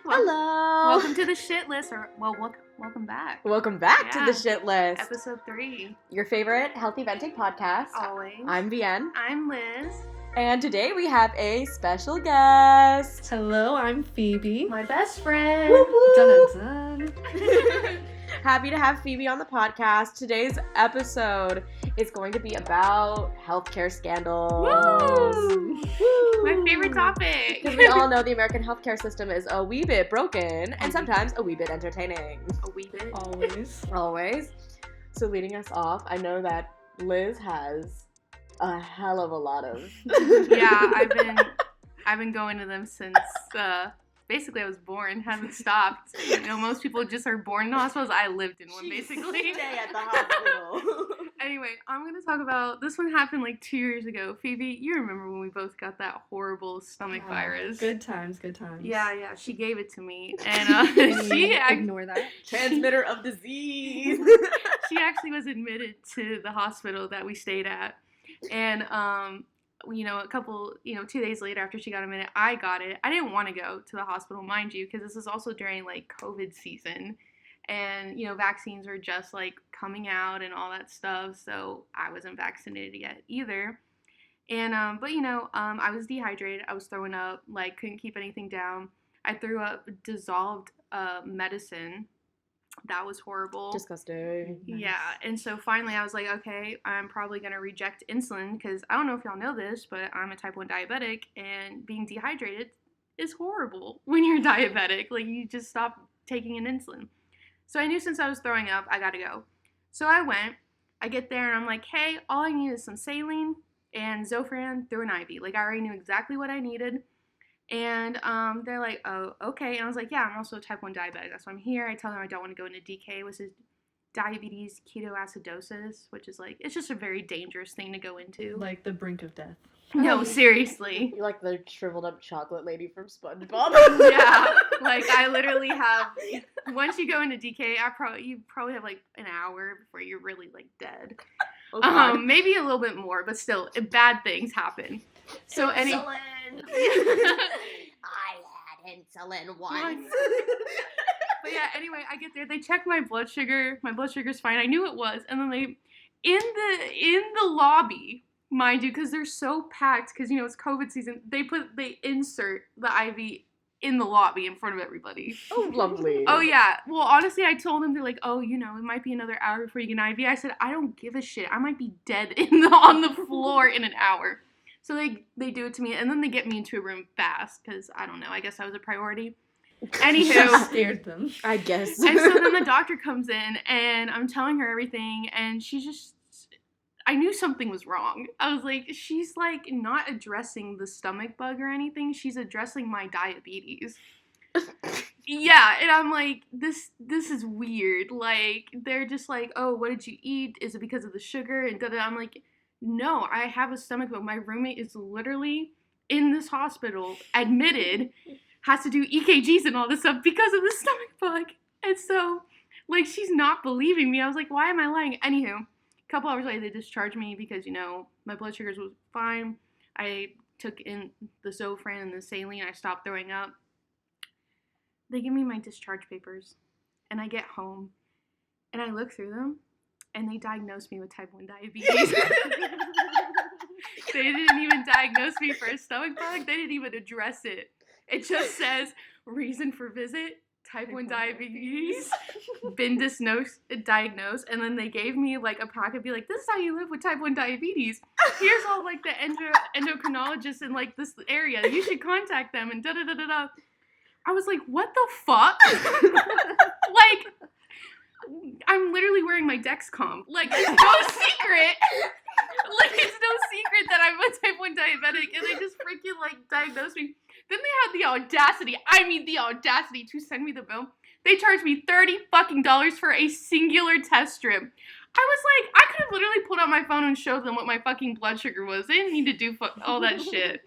Hello. Welcome to the Shitlist, welcome back. Welcome back to the Shitlist. Episode 3. Your favorite healthy venting podcast. Always. I'm Vienne. I'm Liz. And today we have a special guest. Hello, I'm Phoebe. My best friend. Woo woo. Dun, dun, dun. Happy to have Phoebe on the podcast. Today's episode is going to be about healthcare scandals. Woo! Woo! My favorite topic. Because we all know the American healthcare system is a wee bit broken and sometimes a wee bit entertaining. A wee bit. Always. So leading us off, I know that Liz has a hell of a lot of. Yeah, I've been going to them since basically I was born. Haven't stopped. You know, most people just are born in hospitals. I lived in one basically. Stay at the hospital. Anyway, I'm going to talk about, this one happened like 2 years ago. Phoebe, you remember when we both got that horrible stomach virus. Good times. Yeah, she gave it to me. And ignore that. Transmitter of disease. She actually was admitted to the hospital that we stayed at. And, 2 days later after she got admitted, I got it. I didn't want to go to the hospital, mind you, because this is also during like COVID season. And, vaccines were just, like, coming out and all that stuff, so I wasn't vaccinated yet either. And, I was dehydrated. I was throwing up, like, couldn't keep anything down. I threw up dissolved medicine. That was horrible. Disgusting. Yeah, and so finally I was like, okay, I'm probably going to reject insulin, because I don't know if y'all know this, but I'm a type 1 diabetic, and being dehydrated is horrible when you're diabetic. Like, you just stop taking an insulin. So I knew since I was throwing up, I gotta go. So I went, I get there, and I'm like, hey, all I need is some saline and Zofran through an IV. Like, I already knew exactly what I needed. And they're like, oh, okay. And I was like, yeah, I'm also a type 1 diabetic. That's why I'm here. I tell them I don't want to go into DK, which is diabetes ketoacidosis, which is like, it's just a very dangerous thing to go into. Like the brink of death. No, seriously. You're like the shriveled up chocolate lady from SpongeBob. Yeah, like I literally have, once you go into DK, you probably have like an hour before you're really like dead. Oh, maybe a little bit more, but still, bad things happen. So insulin. I had insulin once. But yeah, anyway, I get there, they check my blood sugar. My blood sugar's fine. I knew it was, and then they in the lobby, mind you, because they're so packed, because it's COVID season, they insert the IV in the lobby in front of everybody. Oh, lovely. Oh yeah. Well, honestly, I told them, they're like, oh, it might be another hour before you get an IV. I said, I don't give a shit. I might be dead on the floor in an hour. So they do it to me, and then they get me into a room fast, because I don't know. I guess I was a priority. Anywho, scared them, I guess. And so then the doctor comes in, and I'm telling her everything, and I knew something was wrong. I was like, she's like not addressing the stomach bug or anything. She's addressing my diabetes. Yeah, and I'm like, this is weird. Like, they're just like, oh, what did you eat? Is it because of the sugar? And da-da. I'm like, no, I have a stomach bug. My roommate is literally in this hospital, admitted, has to do EKGs and all this stuff because of the stomach bug. And so, like, she's not believing me. I was like, why am I lying? Anywho, a couple hours later, they discharged me because, my blood sugars was fine. I took in the Zofran and the saline. I stopped throwing up. They give me my discharge papers, and I get home, and I look through them, and they diagnosed me with type 1 diabetes. They didn't even diagnose me for a stomach bug. They didn't even address it. It just says, reason for visit, type 1 diabetes, been diagnosed, and then they gave me like a packet, be like, this is how you live with type 1 diabetes. Here's all like the endocrinologists in like this area. You should contact them, and da-da-da-da-da. I was like, what the fuck? Like, I'm literally wearing my Dexcom. Like, it's no secret. Like, it's no secret that I'm a type 1 diabetic, and they just freaking, like, diagnosed me. Then they had the audacity to send me the bill. They charged me $30 fucking for a singular test strip. I was like, I could have literally pulled out my phone and showed them what my fucking blood sugar was. They didn't need to do all that shit.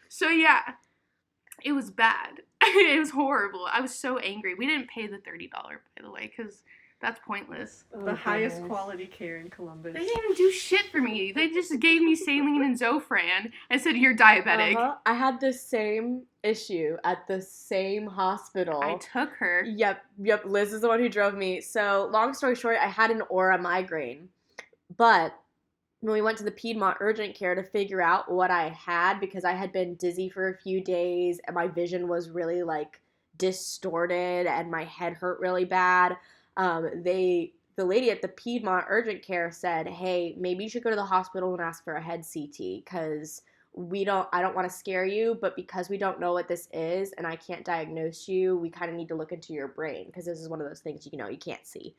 So, yeah, it was bad. It was horrible. I was so angry. We didn't pay the $30, by the way, because That's pointless. The Oh, highest goodness. quality care in Columbus. They didn't even do shit for me. They just gave me saline and Zofran and said, you're diabetic. Uh-huh. I had the same issue at the same hospital. I took her. Yep. Liz is the one who drove me. So, long story short, I had an aura migraine. But when we went to the Piedmont urgent care to figure out what I had, because I had been dizzy for a few days and my vision was really like distorted and my head hurt really bad, the lady at the Piedmont urgent care said, hey, maybe you should go to the hospital and ask for a head CT because I don't want to scare you, but because we don't know what this is and I can't diagnose you, we kind of need to look into your brain because this is one of those things, you can't see.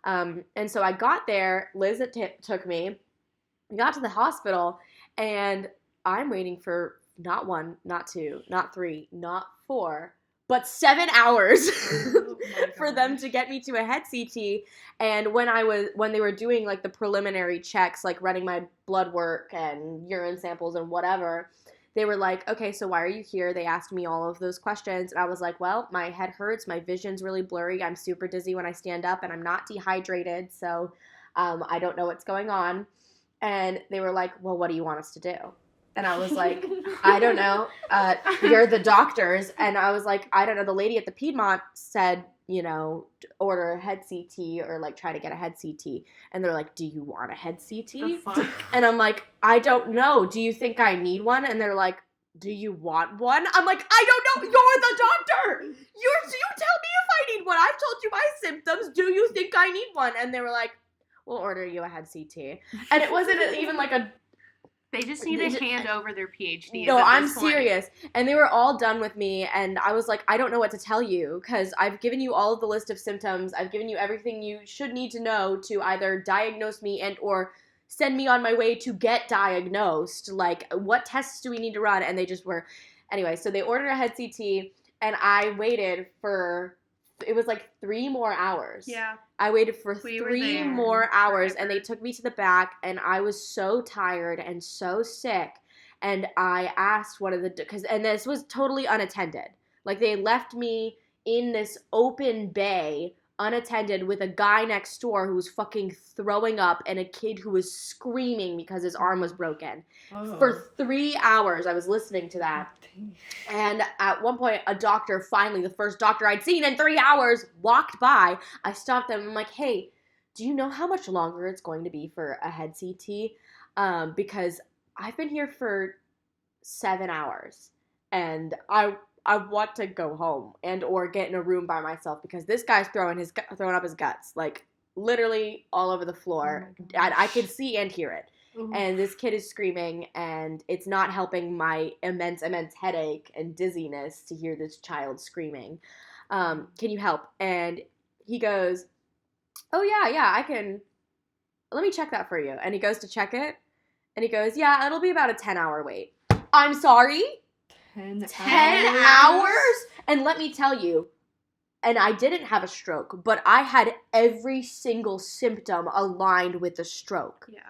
And so I got there, Liz took me, we got to the hospital, and I'm waiting for not 1, not 2, not 3, not 4, but 7 hours for them to get me to a head CT. And when they were doing like the preliminary checks, like running my blood work and urine samples and whatever, they were like, okay, so why are you here? They asked me all of those questions. And I was like, well, my head hurts. My vision's really blurry. I'm super dizzy when I stand up and I'm not dehydrated. So I don't know what's going on. And they were like, well, what do you want us to do? And I was like, I don't know. You're the doctors. And I was like, I don't know. The lady at the Piedmont said, order a head CT or like try to get a head CT. And they're like, do you want a head CT? The fuck? And I'm like, I don't know. Do you think I need one? And they're like, do you want one? I'm like, I don't know. You're the doctor. You tell me if I need one. I've told you my symptoms. Do you think I need one? And they were like, we'll order you a head CT. And it wasn't even like a... They just need to hand over their PhDs. No, I'm serious. And they were all done with me, and I was like, I don't know what to tell you, because I've given you all of the list of symptoms. I've given you everything you should need to know to either diagnose me and or send me on my way to get diagnosed. Like, what tests do we need to run? And they just were... Anyway, so they ordered a head CT, and I waited for... It was like 3 more hours. Yeah. I waited for We were 3 there more hours, forever. and they took me to the back, and I was so tired and so sick. And I asked one of the, and this was totally unattended. Like, they left me in this open bay, unattended, with a guy next door who was fucking throwing up and a kid who was screaming because his arm was broken. Oh. For 3 hours, I was listening to that. And at one point, a doctor, finally, the first doctor I'd seen in 3 hours, walked by. I stopped them. I'm like, hey, do you know how much longer it's going to be for a head CT? Because I've been here for 7 hours, and I want to go home and or get in a room by myself because this guy's throwing up his guts, like literally all over the floor. And I can see and hear it. Ooh. And this kid is screaming, and it's not helping my immense headache and dizziness to hear this child screaming. Can you help? And he goes, oh, yeah, I can. Let me check that for you. And he goes to check it, and he goes, yeah, it'll be about a 10-hour wait. I'm sorry? 10 hours? And let me tell you, and I didn't have a stroke, but I had every single symptom aligned with the stroke. Yeah.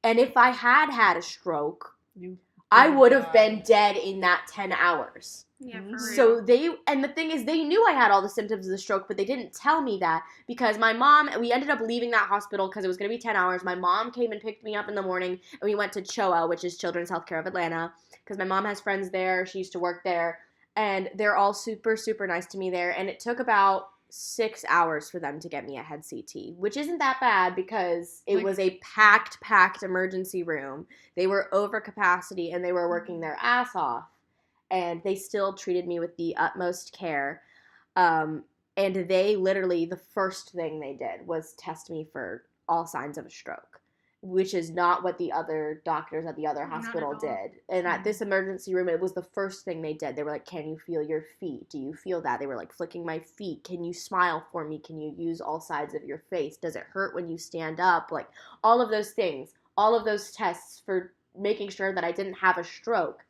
And if I had a stroke, You I would have been dead in that 10 hours. Yeah, for real. So and the thing is, they knew I had all the symptoms of the stroke, but they didn't tell me that because my mom, we ended up leaving that hospital because it was going to be 10 hours. My mom came and picked me up in the morning, and we went to CHOA, which is Children's Healthcare of Atlanta, because my mom has friends there. She used to work there, and they're all super, super nice to me there. And it took about 6 hours for them to get me a head CT, which isn't that bad because it was a packed emergency room. They were over capacity, and they were working their ass off. And they still treated me with the utmost care. And they literally, the first thing they did was test me for all signs of a stroke, which is not what the other doctors at the other Not hospital at all. did. And at this emergency room, it was the first thing they did. They were like, can you feel your feet? Do you feel that? They were like flicking my feet. Can you smile for me? Can you use all sides of your face? Does it hurt when you stand up? Like, all of those things, all of those tests for making sure that I didn't have a stroke.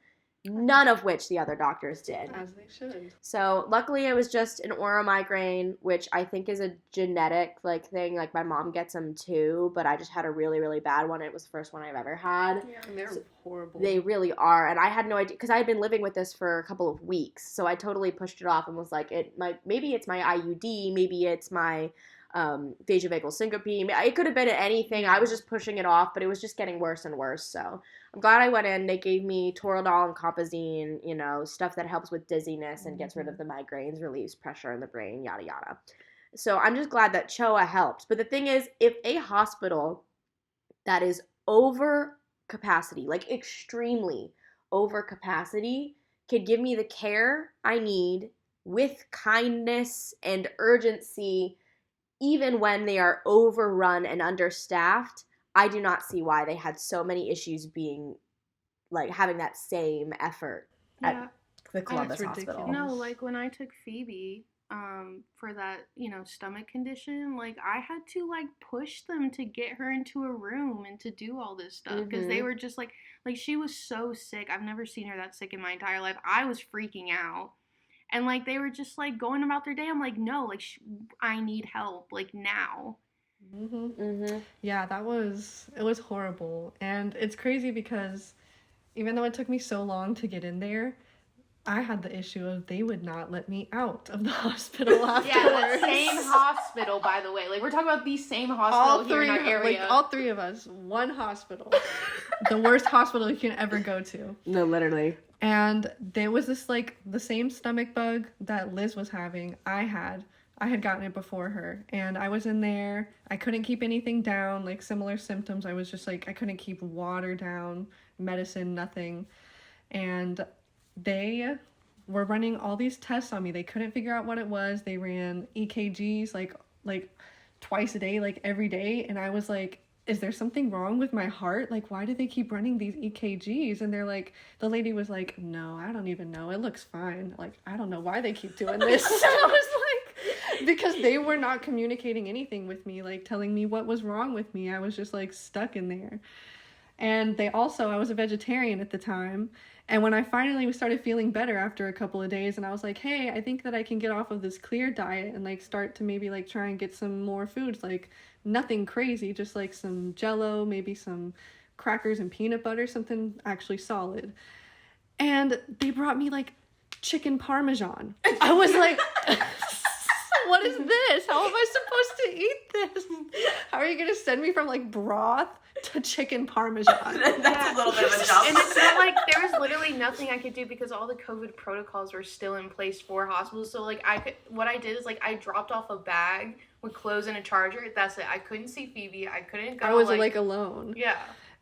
None of which the other doctors did. As they should. So luckily it was just an aura migraine, which I think is a genetic thing. Like, my mom gets them too, but I just had a really, really bad one. It was the first one I've ever had. Yeah. And they're horrible. They really are, and I had no idea because I had been living with this for a couple of weeks, so I totally pushed it off and was like, maybe it's my IUD, maybe it's my vasovagal syncope. It could have been anything. I was just pushing it off, but it was just getting worse and worse. So I'm glad I went in. They gave me Toradol and Compazine, stuff that helps with dizziness and gets rid of the migraines, relieves pressure in the brain, yada, yada. So I'm just glad that CHOA helped. But the thing is, if a hospital that is over capacity, like extremely over capacity, could give me the care I need with kindness and urgency, even when they are overrun and understaffed, I do not see why they had so many issues being, like, having that same effort at the Columbus Hospital. No, like, when I took Phoebe for that, stomach condition, like, I had to, like, push them to get her into a room and to do all this stuff, because they were just, like, she was so sick. I've never seen her that sick in my entire life. I was freaking out. And, like, they were just, like, going about their day. I'm like, no, like, I need help, like, now. Yeah, it was horrible. And it's crazy because even though it took me so long to get in there, I had the issue of they would not let me out of the hospital afterwards. Yeah, the same hospital, by the way. Like, we're talking about the same hospital here in our area. Like, all three of us, one hospital. The worst hospital you can ever go to. No, literally. And there was this, like, the same stomach bug that Liz was having, I had gotten it before her. And I was in there. I couldn't keep anything down, like, similar symptoms. I was just, like, I couldn't keep water down, medicine, nothing. And they were running all these tests on me. They couldn't figure out what it was. They ran EKGs, like twice a day, like, every day. And I was like, is there something wrong with my heart? Like, why do they keep running these EKGs? And they're like, the lady was like, no, I don't even know. It looks fine. Like, I don't know why they keep doing this. I was like, because they were not communicating anything with me, like, telling me what was wrong with me. I was just, like, stuck in there. And I was a vegetarian at the time. And when I finally started feeling better after a couple of days, and I was like, hey, I think that I can get off of this clear diet and, like, start to maybe, like, try and get some more foods, like, nothing crazy, just, like, some Jell-O, maybe some crackers and peanut butter, something actually solid. And they brought me, like, chicken parmesan. I was like, what is this? How am I supposed to eat this? How are you going to send me from, like, broth to chicken parmesan? That's a little bit of a jump. And it's not like there was literally nothing I could do because all the COVID protocols were still in place for hospitals. So, like, what I did is, like, I dropped off a bag with clothes and a charger. That's it. I couldn't see Phoebe. I couldn't go. I was, like, alone. Yeah.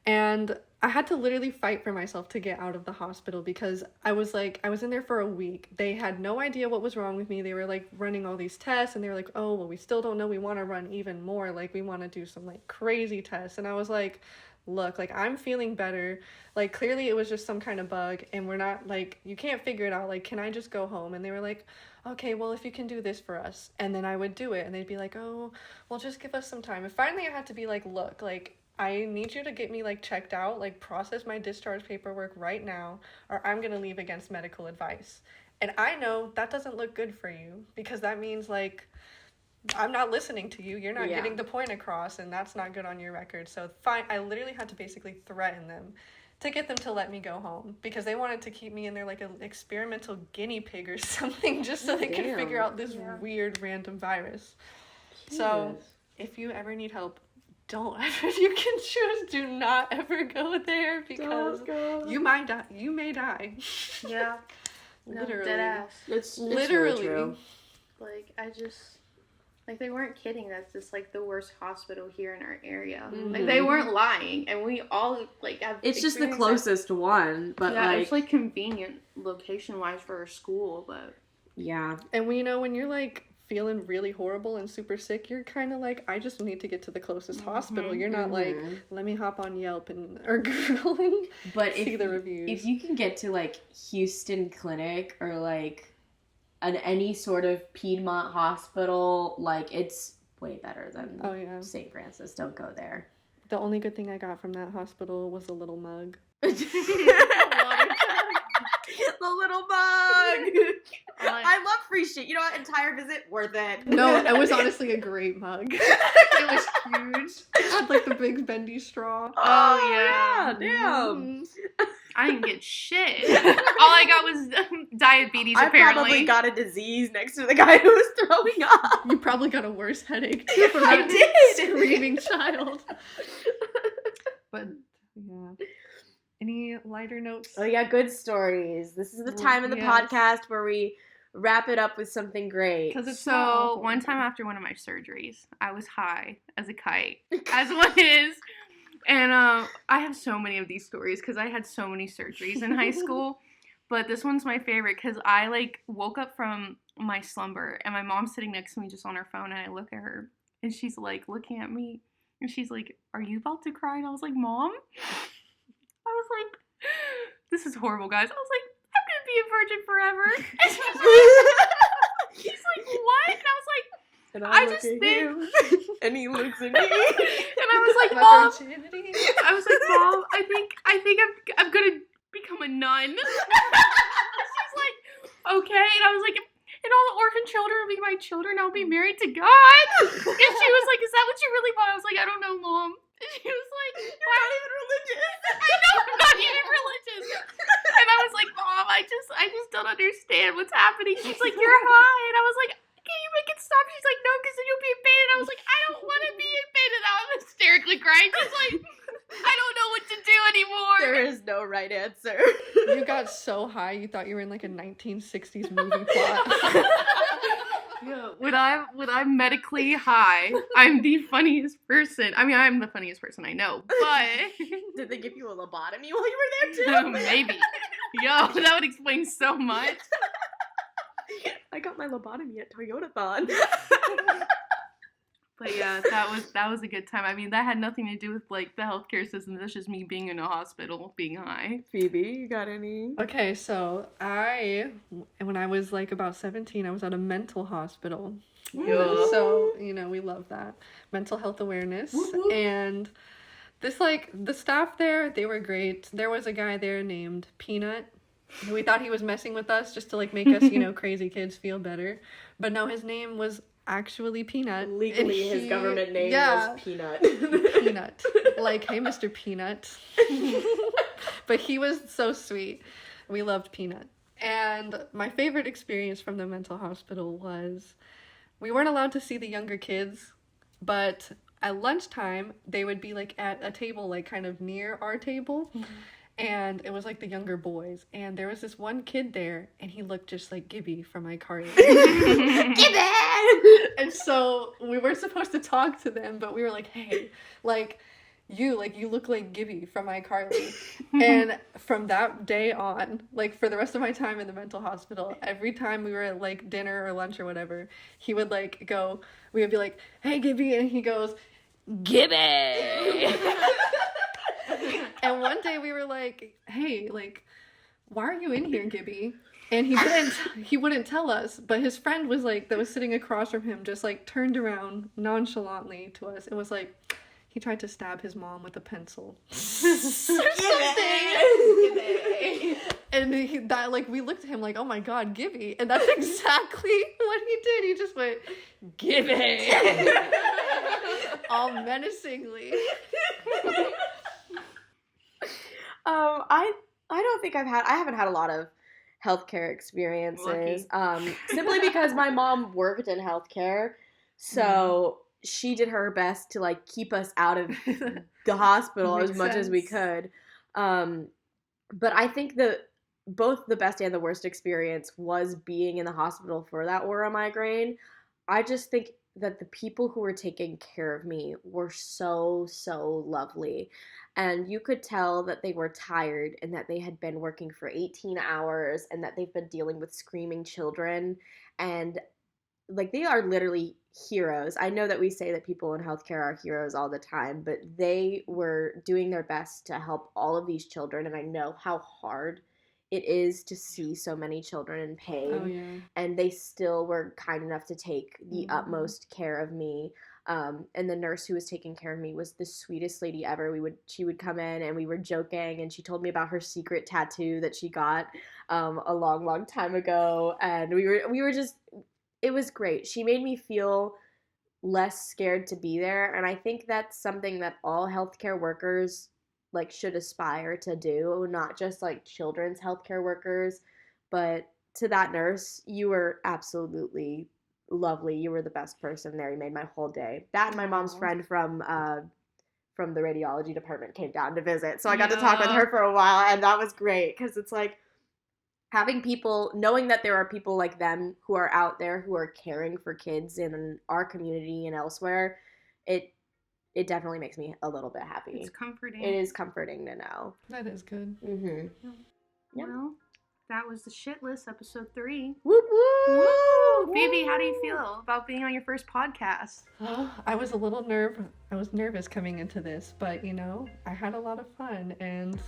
And I had to literally fight for myself to get out of the hospital because I was in there for a week. They had no idea what was wrong with me. They were, like, running all these tests, and they were like, oh, well, we still don't know. We want to run even more. Like, we want to do some, like, crazy tests. And I was like, look, like, I'm feeling better. Like, clearly it was just some kind of bug, and we're not, like, you can't figure it out. Like, can I just go home? And they were like, okay, well, if you can do this for us. And then I would do it, and they'd be like, oh, well, just give us some time. And finally I had to be like, look, like, I need you to get me, like, checked out, like, process my discharge paperwork right now, or I'm going to leave against medical advice. And I know that doesn't look good for you, because that means, like, I'm not listening to you. You're not getting the point across, and that's not good on your record. So fine, I literally had to basically threaten them to get them to let me go home, because they wanted to keep me in there like an experimental guinea pig or something, just so they could figure out this weird random virus. Jesus. So if you ever need help, don't ever, you can choose, do not ever go there, because you might die. You may die. Yeah. Literally. Dead ass. It's literally really true. Like, like, they weren't kidding. That's just, like, the worst hospital here in our area. Mm-hmm. Like, they weren't lying, and we all, like, have it's just the closest one, but, yeah, like... it's, like, convenient location-wise for our school, but... Yeah. And, when you're, like, feeling really horrible and super sick, you're kind of like, I just need to get to the closest hospital. You're not like, let me hop on Yelp or Google and see the reviews. If you can get to, like, Houston Clinic or, like, any sort of Piedmont hospital, like, it's way better than St. Francis. Don't go there. The only good thing I got from that hospital was a little mug. The little mug. I love free shit. You know what? Entire visit, worth it. No, it was honestly a great mug. It was huge. It had, like, the big bendy straw. Oh yeah. Damn. I didn't get shit. All I got was diabetes, I apparently. probably got a disease next to the guy who was throwing up. You probably got a worse headache too from I that did. screaming child. But yeah. Any lighter notes? Oh yeah, good stories. This is the Well, time in the yes. podcast where we wrap it up with something great. Because it's not So awful. one time after one of my surgeries, I was high as a kite, as one is. And I have so many of these stories because I had so many surgeries in high school. But this one's my favorite because I like woke up from my slumber and my mom's sitting next to me just on her phone, and I look at her and she's like looking at me and she's like, "Are you about to cry?" And I was like, "Mom?" I was like, "This is horrible, guys." I was like, "I'm gonna be a virgin forever." And she's like, "What?" And I was like, And I look just at think- him, and he looks at me. and I was like, My "Mom," virginity. I was like, "Mom, I think I'm gonna become a nun." She's like, "Okay," and I was like, "And all the orphan children will be my children. I'll be married to God." And she was like, "Is that what you really want?" I was like, "I don't know, Mom." And she was like, "Why Not even religious. I know I'm not even religious." And I was like, "Mom, I just don't understand what's happening." She's like, "You're high," and I was like, "Can you make it stop?" She's like, "No, because then you'll be in pain." And I was like, "I don't want to be in pain." And I was hysterically crying. She's like, "I don't know what to do anymore." There is no right answer. You got so high you thought you were in like a 1960s movie plot. Yeah, when I'm medically high, I'm the funniest person. I mean, I'm the funniest person I know, but Did they give you a lobotomy while you were there too? maybe. Yo, that would explain so much. I got my lobotomy at Toyotathon. But yeah, that was a good time. I mean, that had nothing to do with like the healthcare system. That's just me being in a hospital, being high. Phoebe, you got any? Okay, so when I was like about 17, I was at a mental hospital. Yeah. So, we love that. Mental health awareness. And this, like, the staff there, they were great. There was a guy there named Peanut. We thought he was messing with us just to, like, make us, crazy kids feel better. But no, his name was actually Peanut. Legally, his government name was Peanut. Peanut. Like, hey, Mr. Peanut. But he was so sweet. We loved Peanut. And my favorite experience from the mental hospital was we weren't allowed to see the younger kids, but at lunchtime, they would be, like, at a table, like, kind of near our table. Mm-hmm. And it was, like, the younger boys. And there was this one kid there, and he looked just like Gibby from iCarly. Gibby! And so we weren't supposed to talk to them, but we were like, hey, you look like Gibby from iCarly. And from that day on, like, for the rest of my time in the mental hospital, every time we were at, like, dinner or lunch or whatever, he would, like, we would be like, hey, Gibby, and he goes, Gibby! And one day we were like, hey, like, why are you in here, Gibby? And he wouldn't tell us, but his friend was like, that was sitting across from him, just like turned around nonchalantly to us and was like, he tried to stab his mom with a pencil. And we looked at him like, oh my God, Gibby. And that's exactly what he did. He just went, Gibby. All menacingly. I don't think I haven't had a lot of healthcare experiences. Simply because my mom worked in healthcare, so she did her best to like keep us out of the hospital as much as we could. But I think both the best and the worst experience was being in the hospital for that aura migraine. I just think that the people who were taking care of me were so, so lovely. And you could tell that they were tired and that they had been working for 18 hours and that they've been dealing with screaming children. And like, they are literally heroes. I know that we say that people in healthcare are heroes all the time, but they were doing their best to help all of these children. And I know how hard it is to see so many children in pain. Oh, yeah. And they still were kind enough to take the utmost care of me. And the nurse who was taking care of me was the sweetest lady ever. She would come in and we were joking, and she told me about her secret tattoo that she got a long, long time ago. And we were just, it was great. She made me feel less scared to be there. And I think that's something that all healthcare workers like should aspire to do, not just like children's healthcare workers, but to that nurse, you were absolutely lovely. You were the best person there. You made my whole day. That and my mom's Aw. friend from the radiology department came down to visit. So I got to talk with her for a while, and that was great because it's like having people, knowing that there are people like them who are out there who are caring for kids in our community and elsewhere, it definitely makes me a little bit happy. It's comforting. It is comforting to know. That is good. Mm-hmm. Yep. Well, that was the Shitlist, episode 3. Whoop, whoop, Woo! Phoebe, how do you feel about being on your first podcast? I was a little nervous coming into this, but you know, I had a lot of fun, and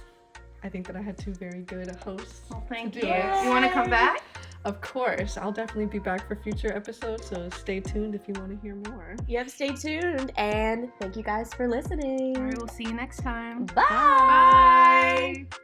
I think that I had 2 very good hosts. Well, thank to you. do it. You want to come back? Of course, I'll definitely be back for future episodes, so stay tuned if you want to hear more. Yep, stay tuned, and thank you guys for listening. All right, we'll see you next time. Bye. Bye.